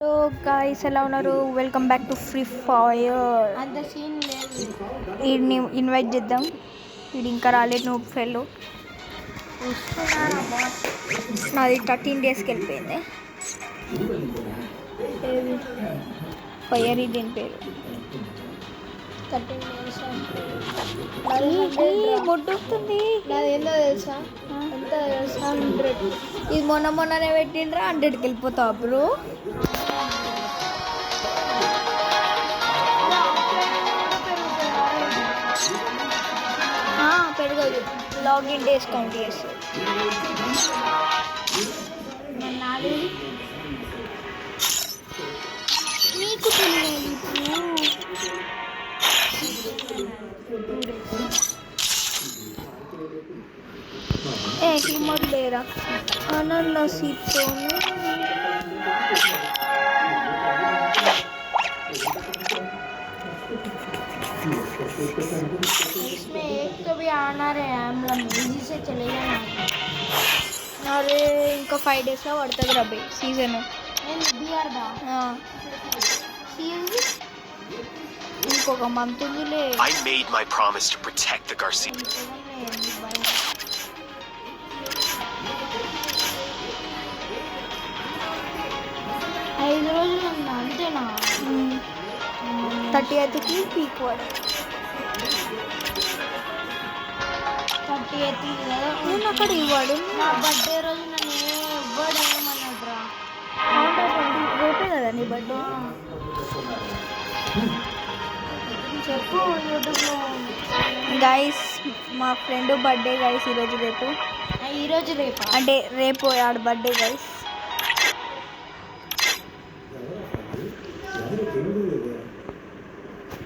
Hello guys, ఎలా ఉన్నారు? Welcome back to free fire. అంత సీన్ లేదు. వీడిని ఇన్వైట్ చేద్దాం. వీడు ఇంకా రాలేదు. నువ్వు ఫెల్లో నాది 13 డేస్కి వెళ్ళిపోయింది. ఫైర్ దీని పేరు. 13 days బొడ్డుతుంది. నాది ఏందో తెలుసా? ఎంత తెలుసా? 100. ఇది మొన్ననే పెట్టిండ్రా. 100కి వెళ్ళిపోతావు బ్రో. పెరగదు. లాగిన్ డేస్ కౌంట్ చేస్తుంది. నీకు తెలియాలి హిమర్ లేరా అనానసితో इसमें एक तो भी आना रहे हम लोग इजी से चले जाना. అరే ఇంకా 5 డేస్లో పడుతుంది రబ్బీ సీజన్. ఇంకొక మంత్ ఉందిలే. I made my promise to protect the Garcia. 5 రోజులు ఉందా? అంతేనా? 30కి పీక్ వాడు. 30th కదా. నేను అక్కడ ఇవ్వడు. నా బర్త్డే రోజు నన్ను ఎవ్వడు ఏమన్నాడురా. రేపే కదా నీ బర్త్డే. చెప్పు యూట్యూబ్లో. గైస్, మా ఫ్రెండ్ బర్త్డే గైస్ ఈరోజు రేపు. ఈరోజు రేపా? అంటే రేపు ఆడ బర్త్డే గైస్.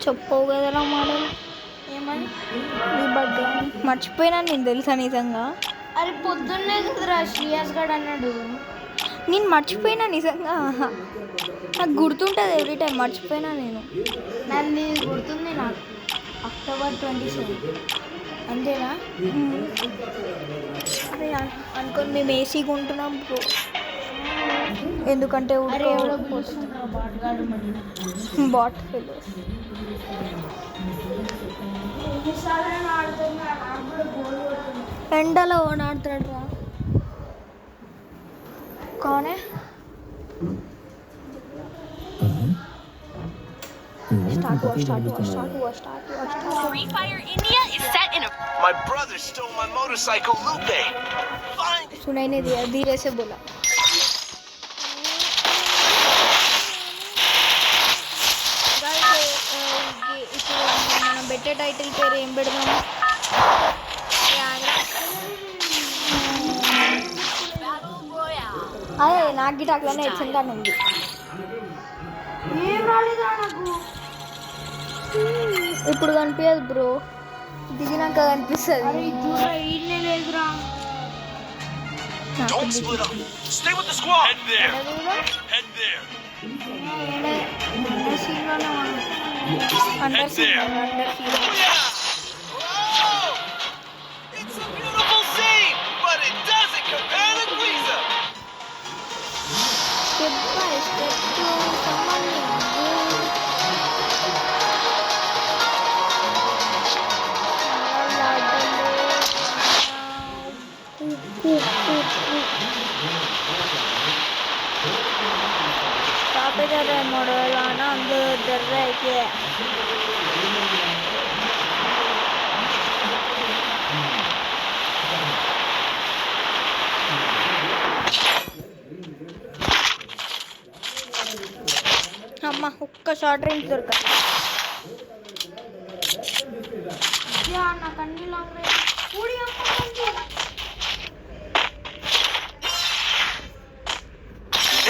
చెప్పవు కదరా మోడల్. ఏమని? నీ బర్త్డే మర్చిపోయినా నేను తెలుసా నిజంగా. అరే పొద్దున్నే కదరా శ్రీయాస్ గడ్ అన్నాడు. నేను మర్చిపోయినా నిజంగా. నాకు గుర్తుంటుంది ఎవ్రీ టైం. మర్చిపోయినా నేను. నన్ను గుర్తుంది నాకు. October 27. అంతేనా? అరే అనుకోని మేము ఏసీగా ఉంటున్నాం బ్రో. ఎందుకంటే బాట్ ఫెలో ఎండలో ఆడుతాడు రా. కానే Free Fire India is set in a... My brother stole my motorcycle, Lupe. Find it. सुनाई नहीं दिया, धीरे से बोला. మనం పెట్టే టైటిల్ పేరు ఏం పెడదాము? అదే నాకు గిట్ట అట్లనే హెచ్ఎన్ ఉంది. ఏం రాలేదా నాకు? ఇప్పుడు కనిపించదు బ్రో, దిగినాక కనిపిస్తుంది. ఈయనే లేదురా. Don't split up. Stay with the squad. Head there. Head there. Under seen. Whoa! It's a beautiful scene, but it doesn't compare to Greaser. Step by step कर रहे मॉडल आना अंदर डर रहा है क्या? అమ్మ ఒక్క షార్ట్ రేంజ్ దొరకదు. నాకు అన్ని long range.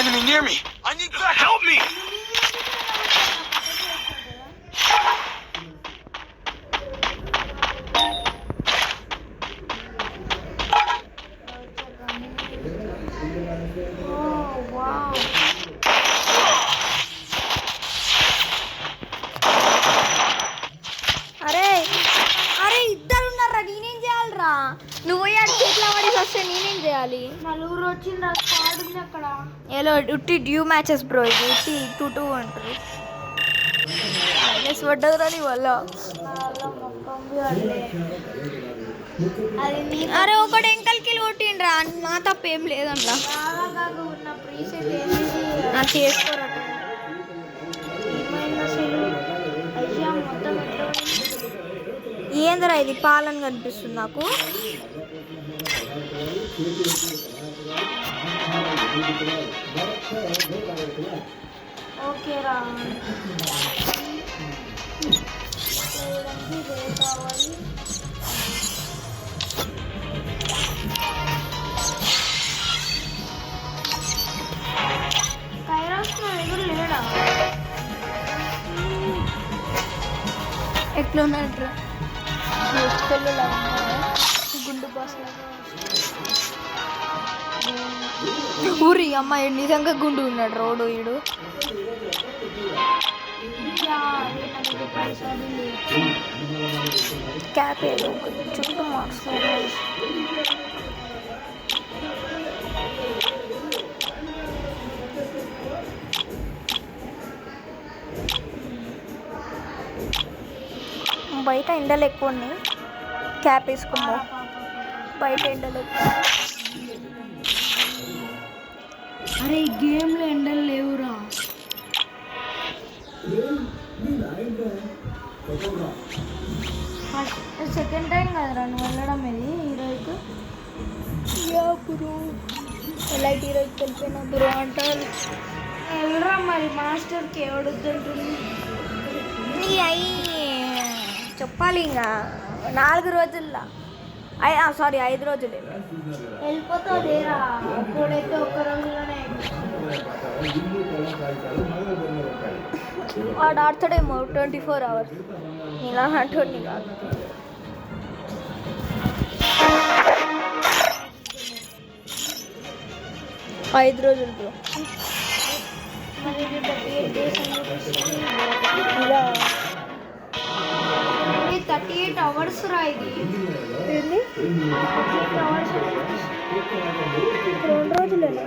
Enemy near me. I need backup. Help me. అరే అరే ఇద్దరు ఉన్నారా, నేనేం చేయాలరా? నువ్వు చేతిలో పడి వస్తే నేనేం చేయాలి? నలుగురు వచ్చిండ్రా. స్క్వాడ్ ఉంది అక్కడ. ఎలా అసలు ఉట్టి డ్యూ మ్యాచెస్ బ్రో, ఇది ఉట్టి 2-2 అంటారు. మైనస్ పడ్డదిరా నీ వల్ల. అది నీ అరే ఒకటి ఎంకల్కి కొట్టిండ్రా, నా తప్పేం లేదన్నా. బాగా ఉన్న ప్రీసెట్ ఏంది నాకు చేసుకోరట. ఏమైంది అసలు? అయ్యా మొత్తం ఎట్లా ఏందిరా ఇది పాలని కనిపిస్తుంది నాకు. ఓకే రా. కావాలి కైరాస్ నా దగ్గర లేడా? ఎట్లా ఉన్నట్టు గుండు బాస్ ఊరి అమ్మాయి నిజంగా గుండు ఉన్నాడు రోడ్డు ఈడు. క్యాప్ ఏదో చుట్టూ మార్చుకోవాలి. బయట ఎండలు ఎక్కువ ఉన్నాయి, క్యాప్ వేసుకుందా. బయట ఎండలు ఎక్కువ. అరే ఈ గేమ్లో ఎండలు లేవురా. సెకండ్ టైం కదరా నువ్వు వెళ్ళడం ఇది హీరోయిక్. ఎలాంటి ఈరోజు వెళ్ళిపోయినా బ్రో అంటారు. వెళ్ళరా మరి మాస్టర్కి ఎవడుతుంటుంది. నీ అయ్యి చెప్పాలి ఇంకా 4 రోజుల్లో, సారీ 5 రోజులే వెళ్ళిపోతాదేరా. అప్పుడైతే ఒక్క రోజులోనే వాడు ఆడతాడేమో 24 hours. ఇలా అంటుంది కాదు. ఐదు రోజులు బ్రో. మరి 38 days ఇలా 38 hours రా ఇది. ఏంది 38 hours 2 రోజులేనా?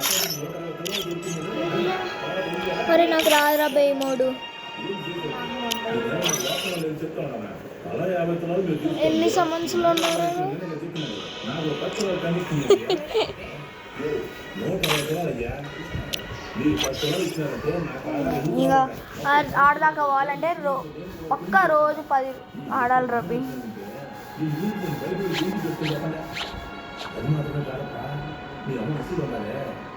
మరి నాకు రాదురా బేమోడు. ఎన్ని సమన్స్లో ఉన్నారు? ఇక ఆడదాకా పోవాలంటే ఒక్క రోజు 10 ఆడాలి రబీ.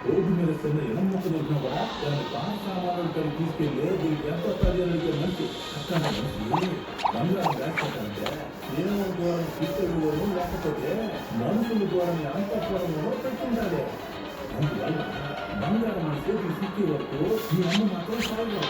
రోడ్డు మీద ఎనం మొక్క దొరికినా కూడా దాన్ని పాస్ సామాన్లు తీసుకెళ్ళి దీనికి ఎంత వస్తుంది మంచి అక్కడ బంగారం లేకపోతే దేవుని ద్వారా తీసుకెళ్ళి లేకపోతే మనుషుల ద్వారా అంతఃపురంలో పెట్టుకుంటారు. అందువల్ల బంగారం మన చేతికి సిక్కే వరకు ఈ అమ్మ మాత్రం సాగు.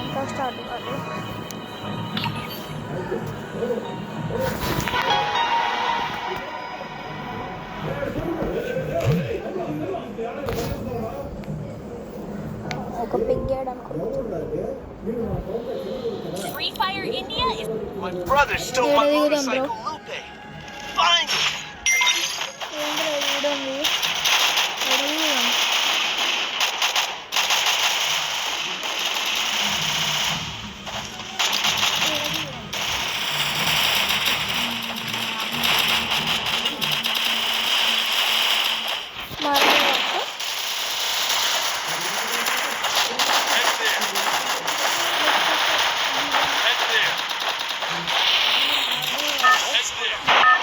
ఇంకా స్టార్ట్ కాదు. ఒక పిగ్గాడు అనుకుంటున్నా. Free Fire India is My brother stole my Here they go, motorcycle, bro. Lupe. Find him. ఏంద్రా వీడుంది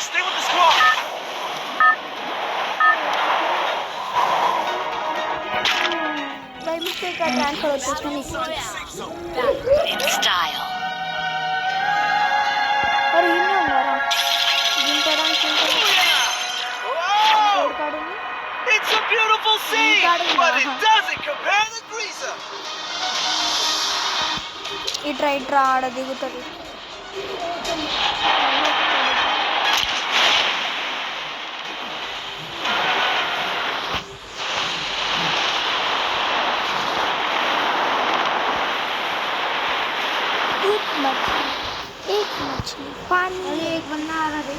Stay with the squad. By mistake transfer వచ్చేసిన నీకు. in style. మరి ఇన్నే ఉన్నారా దింపడానికి? Wow! కాడు It's a beautiful scene, Got it, but it uh-huh. doesn't compare to Greaser. ఇట్రా ఆడ దిగుతుంది. एक मछली पानी अरे एक बंदा आ रहा है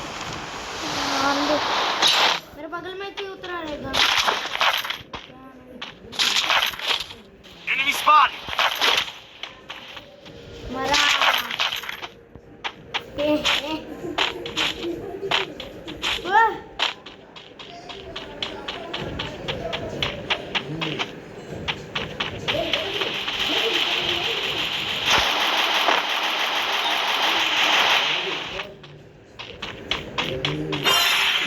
अंदर मेरे बगल में क्यों उतरा रहेगा Enemy spotted. मरा ए वाह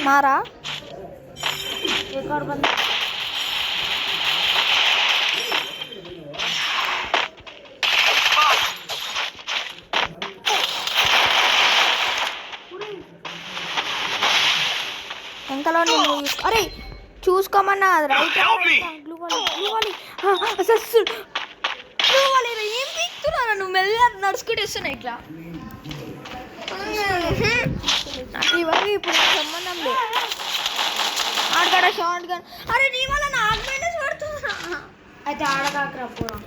मारा. एक और बंदा వెంకలో నేను అరే చూసుకోమన్నా రైట్ గ్లూ వాలీ ఏం పీక్తున్నా నువ్వు మెల్లగా నడుచుకుంటూ వస్తున్నా ఇట్లా నాకు ఇవన్నీ ఇప్పుడు సంబంధం లేదు. ఆడకాడ షార్ట్ గన్ అరే నీ వల్ల నాకు మైనస్ పడుతున్నా. అయితే ఆడకాకరా పోరా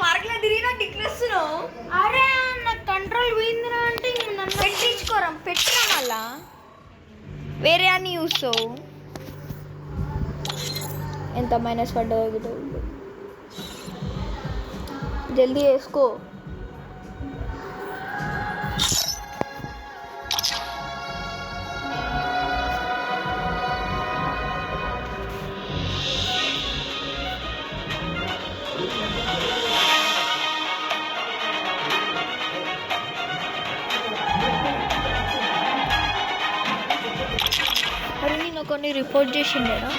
పార్క్లో తిరిగినా టిక్లెస్తున్నావు. అరే నాకు కంట్రోల్ పోయిందిరా అంటే నన్ను పెట్టించుకోరా పెట్టినా మళ్ళా వేరే అని చూస్తావు. ఎంత మైనస్ పడ్డదో జల్దీ వేసుకో. మరి నేను కొన్ని రిపోర్ట్ చేసిండేనా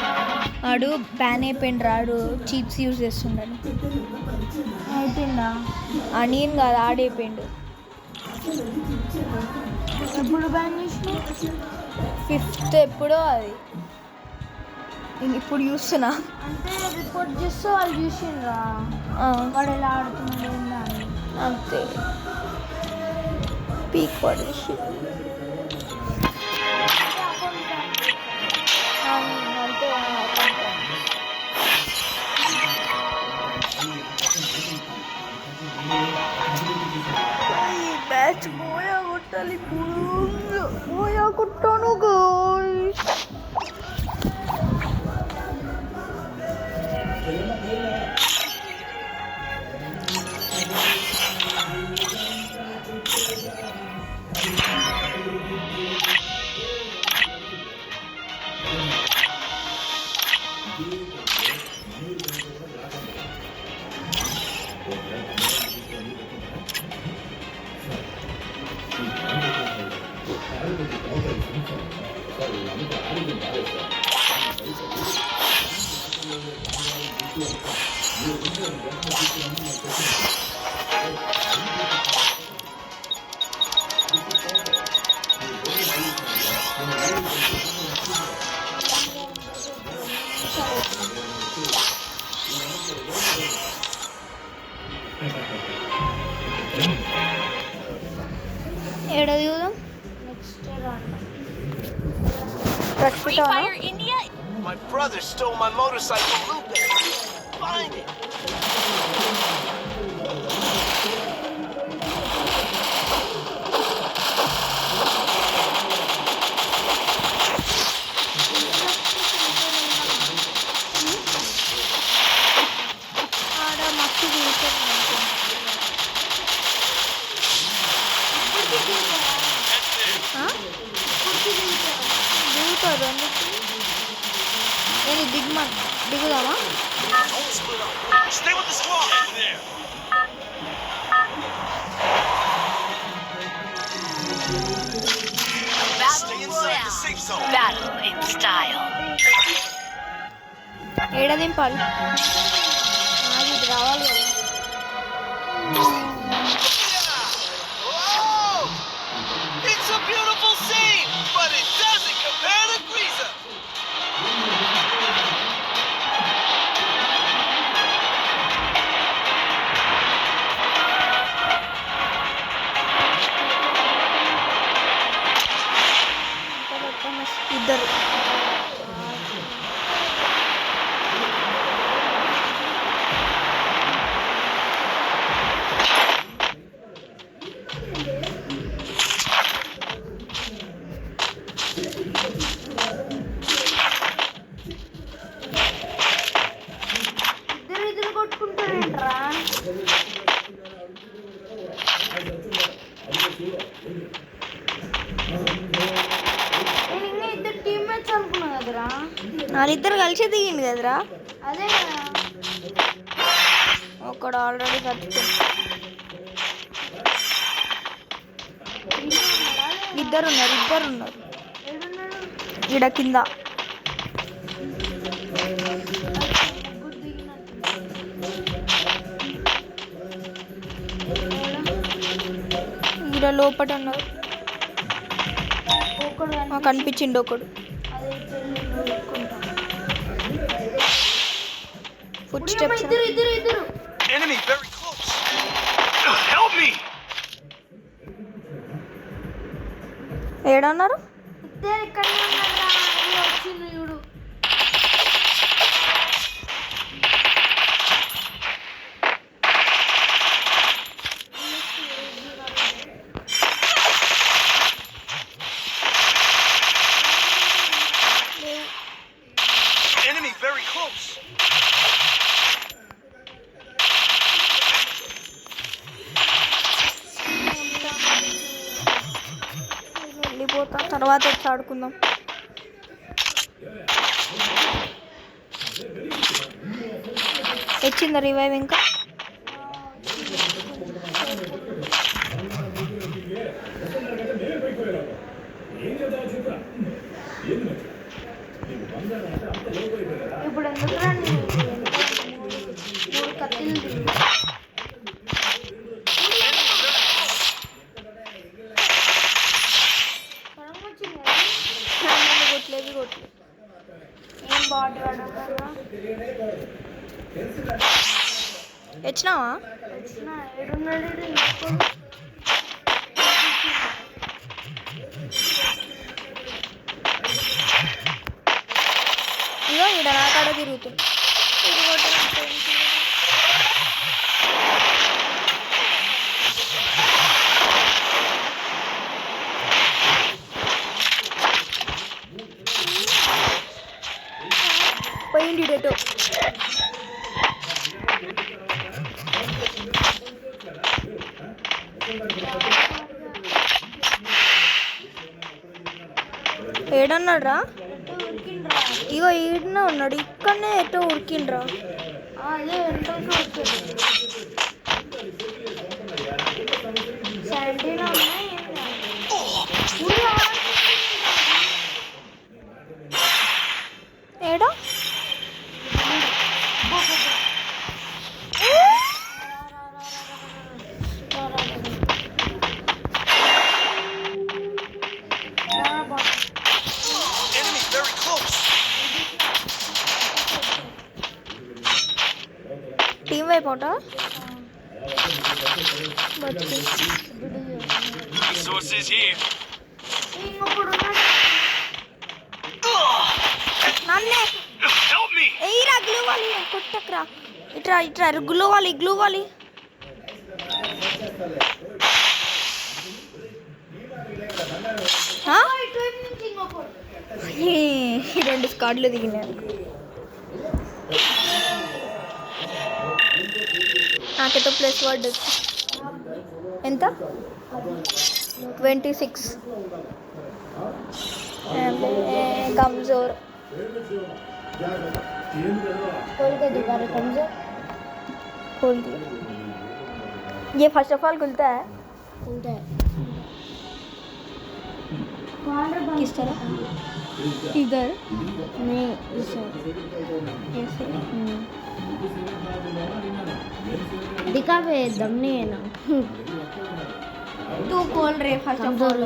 ఆడు బ్యాన్ అయిపోయిండు రాడు చీప్స్ యూజ్ చేస్తుండని. అయిపోయిందా అనియన్ కాదు ఆడైపోయిండు. ఎప్పుడు బ్యాన్ చేసినావు 5th ఎప్పుడో అది నేను ఇప్పుడు చూస్తున్నా. అంటే రిపోర్ట్ చేస్తే వాళ్ళు చూసిండ్రా వాడు ఎలా ఆడుతున్నాడు ఏందా అని. అంతే పీక్ పడేసి అంతే. బ్యాచ్ పోయా కొట్టాలి పోయా కొట్టాను గోల్స్. ఏడా చూద్దాం next round Free Fire India. My brother stole my motorcycle, Lupe. Find it. ఆడ మస్తు దిగుతారు అందుకు నేను దిగుదామా. Don't split up. Stay with the squad. There. Stay inside the safe zone. Battle in style. ఏడ దింపాలి ఇది రావాలి కదా. Oh! It's a beautiful scene, but it doesn't compare to Greaser. నేను ఇంకా ఇద్దరు టీమ్మేట్స్ అనుకున్నా కదరా. వాళ్ళిద్దరు కలిసి దిగింది కదరా. అదే కదా. ఒకడు ఆల్రెడీ చచ్చిపోయింది. ఇద్దరు ఉన్నారు. ఏడున్నాడు? ఈడ కింద. ముగ్గురు దిగినట్టు. ఈడ లోపట ఉన్నారు. ఒకడు కనిపించిండు ఒకడు. అదే చెల్లి ఫుట్ స్టెప్స్. ఇద్దరు Enemy very close. Help me! ఏడన్నారు? ఇద్దరు ఇక్కడనే ఉన్నారా. వచ్చింది చూడు. Enemy very close. వెళ్ళిపోతా, తర్వాత వచ్చి ఆడుకుందాం. వచ్చిందా రివైవ్ ఇంకా? ఇప్పుడు ఎందుకు రండి? మూడు కత్తిలు వచ్చింది కదా. కొట్లేదు. ఏం బార్డర్ అడగరా. వచ్చినావా? వచ్చిన ఏడున్నాడు? ఇగో ఈడ నా కాడ తిరుగుతుంది. పోయింది డేటో. ఏడన్నాడు రా? ఇగో ఈడనే ఉన్నాడు. ఇక్కడనే ఎటో ఉరికిండ్రా. అదే వెంటనే వచ్చాడు. శాంటీనా ఉన్నాయి. ఏడా? Enemy very close. టీం వైపోట. Resources here. ఇంకొకడు నన్నే Help me! ఎయిరా గ్లూ వాలి. కొట్టకరా. ఇట్రా గ్లూ వాలి. ఈ రెండు స్కాడ్లు దిగినారు. నాకైతే ప్లస్ వర్డ్ ఎంత? 26. कमजोर खोल के दोबारा कमजोर खोल दिया. ये फर्स्ट ऑफ ऑल खुलता है खुलता है. किस तरह? इधर नहीं इसे ऐसे. दिखा पे दम नहीं है ना. तू खोल रहे फर्स्ट ऑफ ऑल.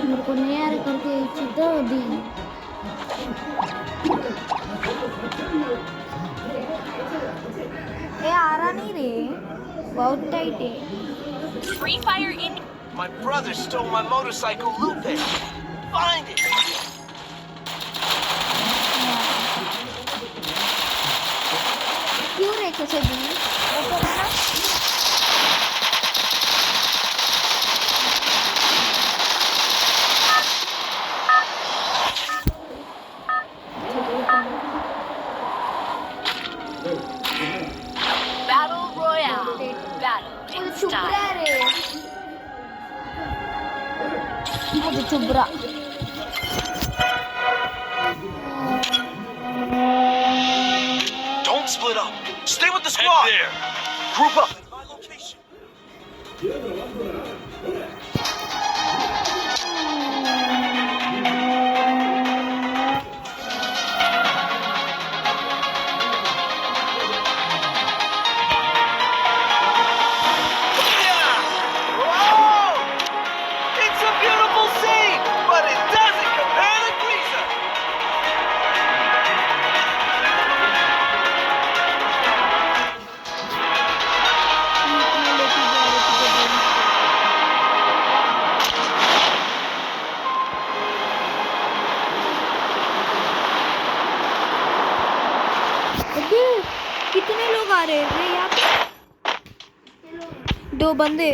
मेरे को नहीं आ रहा करके चिता दी. ये आ रहा नहीं रे, बहुत टाइट है. Free Fire in My brother stole my motorcycle Lupe. Find it. क्यों रे कैसे दी? ऊपर है ना. ఇది చుబ్రా. Don't split up. Stay with the squad. Head there. Group up. That's my location. Whoa! It's a beautiful scene, but it doesn't compare to Greaser. कितने लोग आ रहे हैं यहाँ पे? 2 बंदे.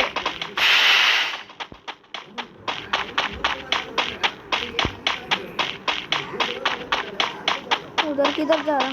उधर किधर जा रहा?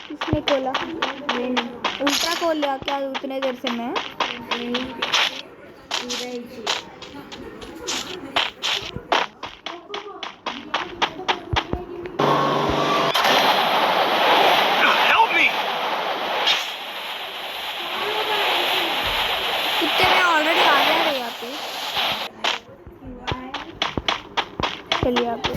किसने खोला? उल्टा खोल लिया क्या उतने देर से मैं? Help me! कुत्ते में ऑलरेडी आ जा रहे यहाँ पे. चलिए यहाँ पे.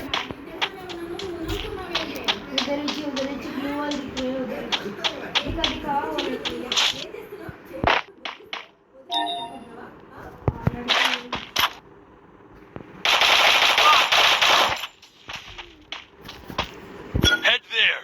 Head there.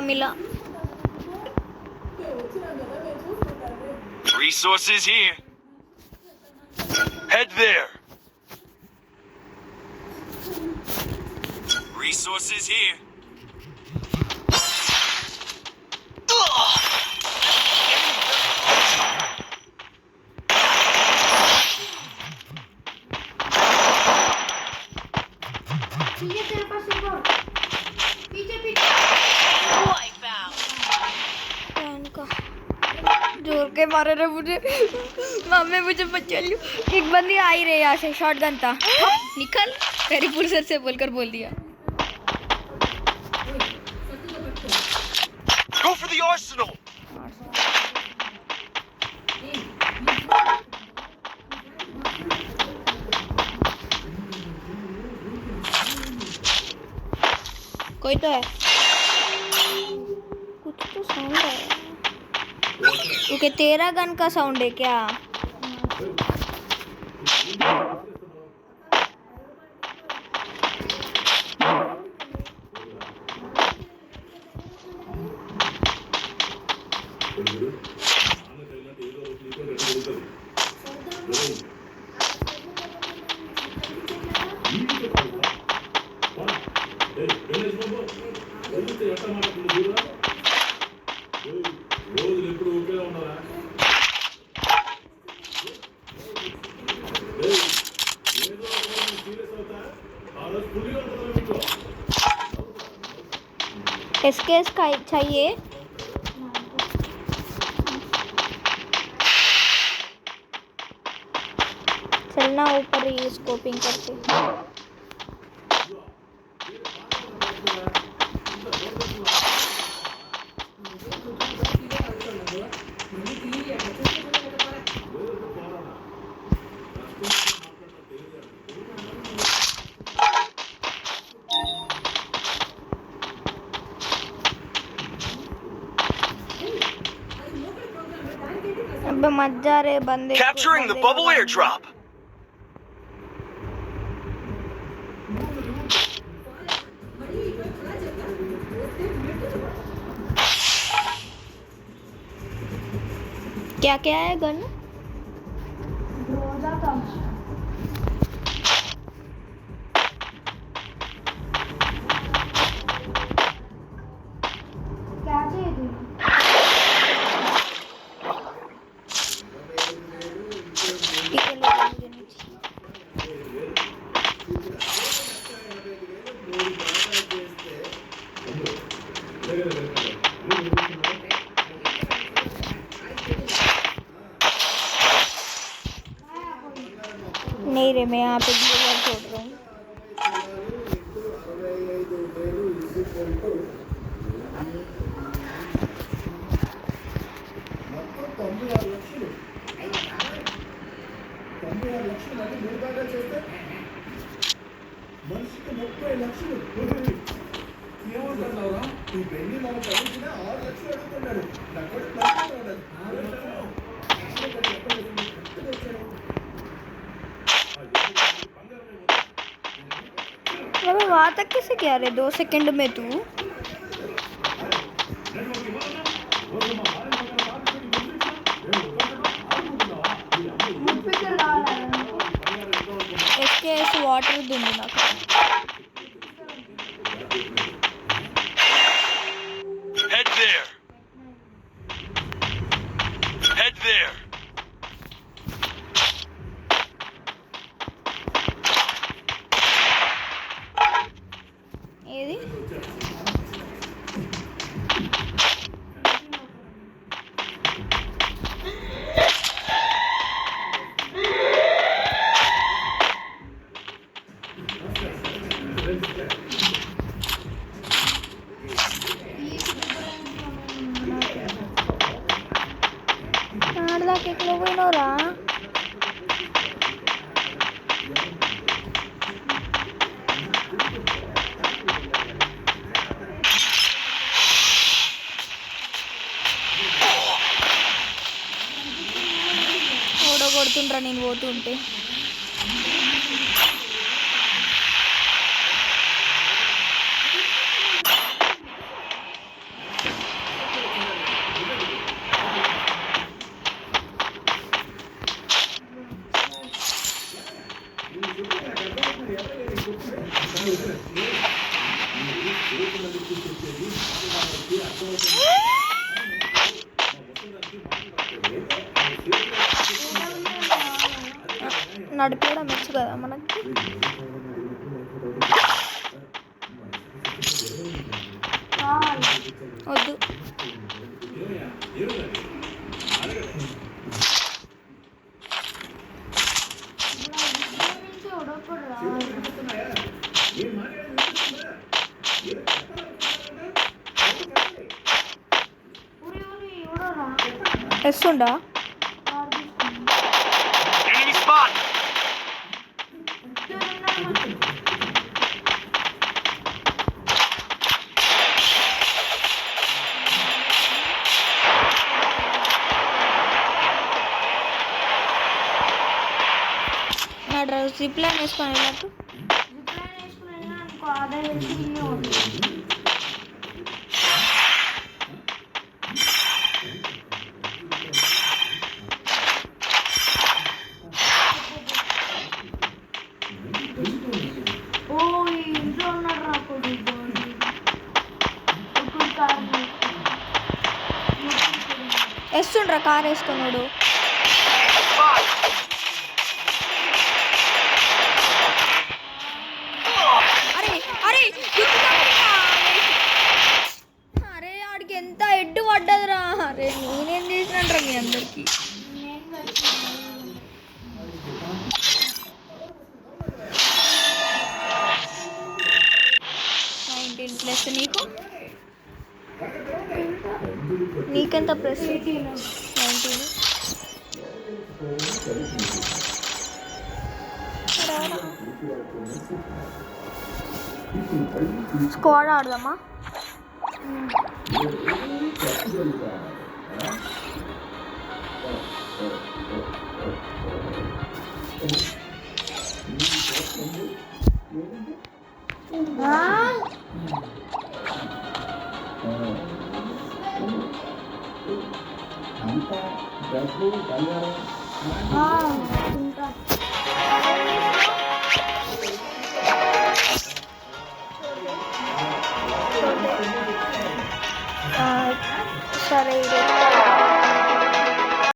मिला. Resources here. Head there. Resources here. जोर के मारे रहे मुझे. मम्मी मुझे बचा लियो. एक बंदी आ ही रही यहाँ से. शॉटगन था. निकल. मेरी पुलिस से बोलकर बोल दिया. Go for the arsenal. कोई तो है. कुछ तो साउंड है. ओके तेरा गन का साउंड है क्या? రోజులు ఎప్పుడు ఒకేలా ఉన్నారా? ఏదో సీరియస్ అవుతా ఆ రోజు పులిగా ఉంటుంది మీకు. एसकेएस का चाहिए. चलना ऊपर ही स्कोपिंग करके. मजा रे बंदे Capturing the bubble airdrop. क्या क्या है गन रोजा का क्या चाहिए तुझे ठीक है, लो, मुझे नहीं चाहिए। नहीं रे, मैं यहाँ पे ग्लूवाल छोड़ रहा हूँ। మనిషికి 30 లక్షలు ఏమంటున్నావురా ఈ పెళ్లి మన కలిసిన 6 లక్షలు అడుగుతున్నాడు నా కొడుకు अबे वहाँ तक कैसे गया रे 2 सेकंड में तू? SKS వాటర్ దుంది నాకు. Head there. Head there. ఏది ఆడదాకా ఎక్కడ పోయినవరా? ఓడగొడుతుండ్రా నేను పోతుంటే. నడిపేయడం వచ్చు కదా మనకి. వద్దు ఎస్తుండా Enemy spot. నా డ్రెస్ జిప్లైన్ వేసుకొని వెళ్ళట్టు. జిప్లైన్ వేసుకుని వెళ్ళినా అనుకో ఆదా వచ్చి ఇన్నే ఉంటుంది. ఓ ఈ ఇంట్లో ఉన్నాడు రా కొడుకు. ఇప్పుడు కాదు వేస్తుండ్రా కార్ వేసుకున్నాడు. Spot. అరే అరే గుర్తుపట్టరా? అరే ఆడికి ఎంత ఎడ్డు పడ్డదిరా. అరే నేనేం చేసినంట్రా మీ అందరికి. 19 ప్లస్ నీకు. నీకెంత ప్లస్? 19. స్క్వాడ్ ఆడదామా? అంతా డబ్బు బంగారం ఇంకా